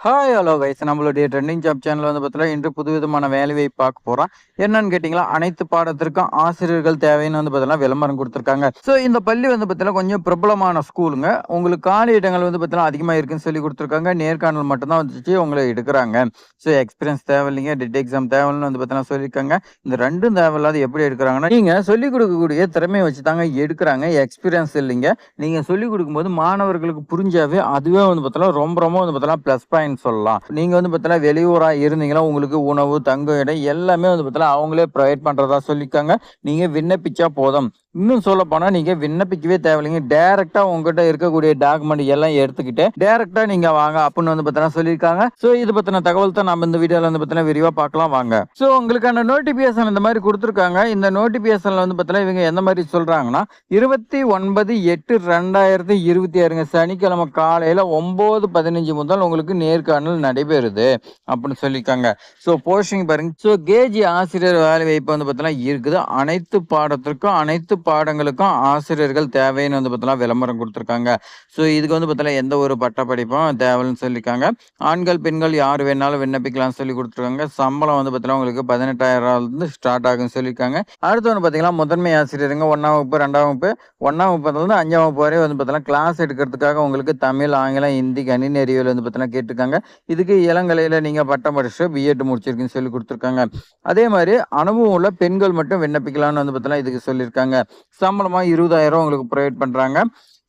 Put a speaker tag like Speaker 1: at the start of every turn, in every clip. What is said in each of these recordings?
Speaker 1: Hi hello guys, நம்மளுடைய trending job channel வந்து பார்த்தீங்கன்னா இன்று புதுவிதமான வேலைவாய்ப்பு பார்க்க போகிறோம். என்னன்னு கேட்டிங்களா, அனைத்து பாடத்திற்கும் ஆசிரியர்கள் தேவைன்னு வந்து பார்த்தீங்கன்னா விளம்பரம் கொடுத்துருக்காங்க. ஸோ இந்த பள்ளி வந்து பார்த்தீங்கன்னா கொஞ்சம் பிரபலமான ஸ்கூலுங்க. உங்களுக்கு காலி இடங்கள் வந்து பார்த்தீங்கன்னா அதிகமாக இருக்குன்னு சொல்லி கொடுத்துருக்காங்க. நேர்காணல் மட்டும்தான் வந்துச்சு உங்களை எடுக்கிறாங்க. ஸோ எக்ஸ்பீரியன்ஸ் தேவையில்லைங்க, டெட் எக்ஸாம் தேவைன்னு வந்து பார்த்தீங்கன்னா சொல்லியிருக்காங்க. இந்த ரெண்டும் தேவையில்லாத எப்படி எடுக்கிறாங்கன்னா, நீங்கள் சொல்லிக் கொடுக்கக்கூடிய திறமையை வச்சு தாங்க எடுக்கிறாங்க. எக்ஸ்பீரியன்ஸ் இல்லைங்க. நீங்கள் சொல்லிக் கொடுக்கும்போது மாணவர்களுக்கு புரிஞ்சாவே அதுவே வந்து பார்த்தீங்கன்னா ரொம்ப வந்து பார்த்தீங்கன்னா ப்ளஸ் பாயிண்ட் சொல்லலாம். நீங்க வந்து பார்த்தீங்கன்னா வெளியூரா இருந்தீங்கன்னா உங்களுக்கு உணவு, தங்கும் இடம் எல்லாமே வந்து பார்த்தீங்கன்னா அவங்களே ப்ரொவைட் பண்றதா சொல்லியிருக்காங்க. நீங்க விண்ணப்பிச்சா போதும். இன்னும் சொல்ல போனா நீங்க விண்ணப்பிக்கவே தேவையில்லைங்க. டைரக்டா உங்ககிட்ட இருக்கக்கூடிய டாக்குமெண்ட் எல்லாம் எடுத்துக்கிட்டு டைரக்டா நீங்க வாங்க அப்படின்னு வந்து பார்த்தீங்கன்னா சொல்லியிருக்காங்க. ஸோ இது பத்தின தகவல் தான் நம்ம இந்த வீடியோல வந்து பார்த்தீங்கன்னா விரிவா பார்க்கலாம் வாங்க. ஸோ உங்களுக்கான நோட்டிபிகேஷன் இந்த மாதிரி கொடுத்துருக்காங்க. இந்த நோட்டிபிகேஷன்ல வந்து பார்த்தீங்கன்னா இவங்க எந்த மாதிரி சொல்றாங்கன்னா 29/8/2026 சனிக்கிழமை காலையில 9:15 முதல் உங்களுக்கு நேர்காணல் நடைபெறுது அப்படின்னு சொல்லியிருக்காங்க. ஸோ போஸ்டிங் பாருங்க. ஸோ கேஜி ஆசிரியர் வேலை வாய்ப்பு வந்து பார்த்தீங்கன்னா இருக்குது. அனைத்து பாடத்திற்கும் அனைத்து பாடங்களுக்கும் ஆசிரியர்கள் தேவைன்னு வந்து பார்த்தீங்கன்னா விளம்பரம் கொடுத்துருக்காங்க. ஸோ இதுக்கு வந்து பார்த்தீங்கன்னா எந்த ஒரு பட்டப்படிப்பும் தேவைன்னு சொல்லியிருக்காங்க. ஆண்கள் பெண்கள் யார் வேணாலும் விண்ணப்பிக்கலாம்னு சொல்லி கொடுத்துருக்காங்க. சம்பளம் வந்து பார்த்தீங்கன்னா உங்களுக்கு 18,000 ஸ்டார்ட் ஆகுன்னு சொல்லியிருக்காங்க. அடுத்து வந்து பார்த்தீங்கன்னா முதன்மை ஆசிரியருங்க 1ஆம் வகுப்பு 2ஆம் வகுப்பு 1ஆம் வகுப்புலேருந்து 5ஆம் வகுப்பு வரை வந்து பார்த்தீங்கன்னா கிளாஸ் எடுக்கிறதுக்காக உங்களுக்கு தமிழ், ஆங்கிலம், ஹிந்தி, கணினி அறிவியல் வந்து பார்த்தீங்கன்னா கேட்டிருக்காங்க. இதுக்கு இளங்கலையில் நீங்கள் பட்டம் படிச்சு பிஎட் முடிச்சிருக்குன்னு சொல்லி கொடுத்துருக்காங்க. அதே மாதிரி அனுபவம் உள்ள பெண்கள் மட்டும் விண்ணப்பிக்கலாம்னு வந்து பார்த்தீங்கன்னா இதுக்கு சொல்லியிருக்காங்க. சம்பளமாக 20,000 உங்களுக்கு ப்ரொவைட் பண்ணுறாங்க.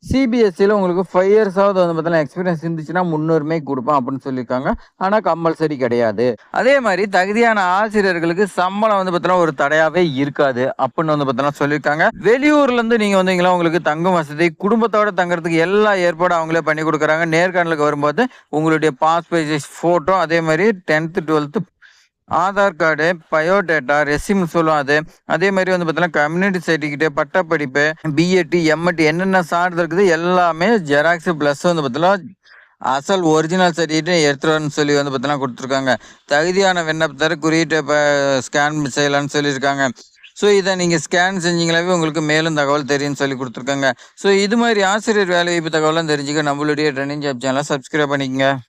Speaker 1: சிபிஎஸ்சியில் உங்களுக்கு 5 இயர்ஸாவது வந்து பார்த்தீங்கன்னா எக்ஸ்பீரியன்ஸ் இருந்துச்சுன்னா முன்னுரிமை கொடுப்போம் அப்படின்னு சொல்லியிருக்காங்க. ஆனால் கம்பல்சரி கிடையாது. அதே மாதிரி தகுதியான ஆசிரியர்களுக்கு சம்பளம் வந்து பார்த்தீங்கன்னா ஒரு தடையாவே இருக்காது அப்படின்னு வந்து பார்த்தீங்கன்னா சொல்லியிருக்காங்க. வெளியூர்ல இருந்து நீங்க வந்தீங்களா உங்களுக்கு தங்கும் வசதி, குடும்பத்தோட தங்குறதுக்கு எல்லா ஏற்பாடும் அவங்களே பண்ணி கொடுக்குறாங்க. நேர்காணலுக்கு வரும்போது உங்களுடைய பாஸ்போர்ட் போட்டோ, அதே மாதிரி 10th 12th Aadhaar card, biodata, resume சொல்லுவோம் அது. அதே மாதிரி வந்து பார்த்தீங்கன்னா கம்யூனிட்டி சர்டிஃபிகேட், பட்டப்படிப்பு, பிஎட், எம்எட் என்னென்ன சான்றிதழ் இருக்குது எல்லாமே ஜெராக்ஸ் ப்ளஸ் வந்து பார்த்தீங்கன்னா அசல் ஒரிஜினல் சர்டிஃபிகேட் எடுத்துருவான்னு சொல்லி வந்து பார்த்தீங்கன்னா கொடுத்துருக்காங்க. தகுதியான விண்ணப்பத்தர் குறியீட்டை இப்போ ஸ்கேன் செய்யலான்னு சொல்லியிருக்காங்க. ஸோ இதை நீங்கள் ஸ்கேன் செஞ்சீங்களாவே உங்களுக்கு மேலும் தகவல் தெரியும்னு சொல்லி கொடுத்துருக்காங்க. ஸோ இது மாதிரி ஆசிரியர் வேலைவாய்ப்பு தகவலாம் தெரிஞ்சுக்க நம்மளுடைய ட்ரெண்டிங் ஜாப் சேனலை சப்ஸ்கிரைப் பண்ணிக்கங்க.